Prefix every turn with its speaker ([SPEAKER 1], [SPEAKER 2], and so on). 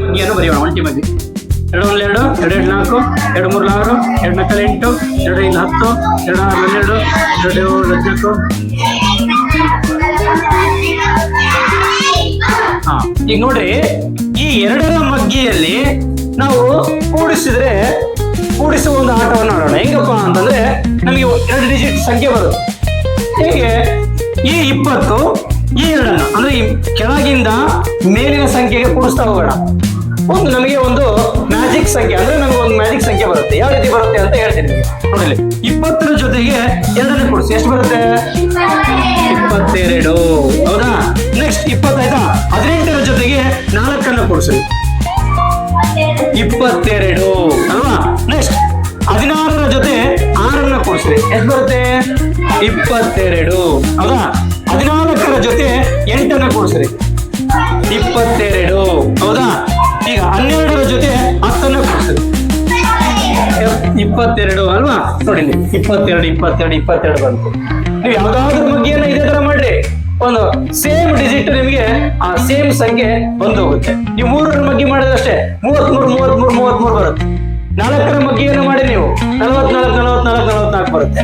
[SPEAKER 1] ಮಗ್ಗಿಯನ್ನು ಬರೆಯೋಣ. ಒಂಟಿ ಮಗ್ಗಿ. 2 1 2, 2 2 4, 2 3 6, 2 4 8, 2 5 10, 2 6 12, 2 7 14. ಈಗ ನೋಡ್ರಿ, ಈ 2ರ ಮಗ್ಗಿಯಲ್ಲಿ ನಾವು ಕೂಡಿಸುವ ಒಂದು ಆಟವನ್ನು ಆಡೋಣ. ಹೆಂಗಪ್ಪ ಅಂತಂದ್ರೆ ನಮಗೆ 2 ಡಿಜಿಟ್ ಸಂಖ್ಯೆ ಬರುತ್ತೆ. ಹೇಗೆ? ಈ 20 ಈ 2 ಅಂದ್ರೆ ಈ ಕೆಳಗಿಂದ ಮೇಲಿನ ಸಂಖ್ಯೆಗೆ ಕೂಡಿಸ್ತಾ ಹೋಗೋಣ. ನಮಗೆ ಒಂದು ಮ್ಯಾಜಿಕ್ ಸಂಖ್ಯೆ ಅಂದ್ರೆ ನಮ್ಗೆ ಒಂದು ಮ್ಯಾಜಿಕ್ ಸಂಖ್ಯೆ ಬರುತ್ತೆ. ಯಾವ ರೀತಿ ಬರುತ್ತೆ ಅಂತ ಹೇಳ್ತೀನಿ ನೋಡಿ. 20ರ ಜೊತೆಗೆ 2 ಕೂಡಿಸಿ ಎಷ್ಟು ಬರುತ್ತೆ? 22. ಹೌದಾ? ನೆಕ್ಸ್ಟ್ 20 ಆಯ್ತಾ? 18ರ ಜೊತೆಗೆ 4 ಕೂಡಿಸಿ 22 ಅಲ್ವಾ? ನೆಕ್ಸ್ಟ್ 16ರ ಜೊತೆ 6 ಕೂಡಿಸ್ರಿ ಎಷ್ಟು ಬರುತ್ತೆ? 22. ಹೌದಾ? 14ರ ಜೊತೆ 8 ಕೂಡಿಸ್ರಿ 22. ಹೌದಾ? ಈಗ 12ರ ಜೊತೆ 10 ಕೂಡಿಸ್ರಿ 22 ಅಲ್ವಾ? ನೋಡಿ 22 ಬಂತು. ನೀವು ಯಾವ್ದಾದ್ರು ಮಗ್ಗಿಯನ್ನ ಇದೇ ತರ ಮಾಡ್ರಿ, ಒಂದು ಸೇಮ್ ಡಿಜಿಟ್ ನಿಮ್ಗೆ ಆ ಸೇಮ್ ಸಂಖ್ಯೆ ಬಂದು ಹೋಗುತ್ತೆ. ನೀವು 3ರ ಮಗ್ಗಿ ಮಾಡಿದಷ್ಟೇ 33 ಬರುತ್ತೆ. 4ರ ಮಗ್ಗಿಯನ್ನು ಮಾಡಿ ನೀವು 44 ಬರುತ್ತೆ.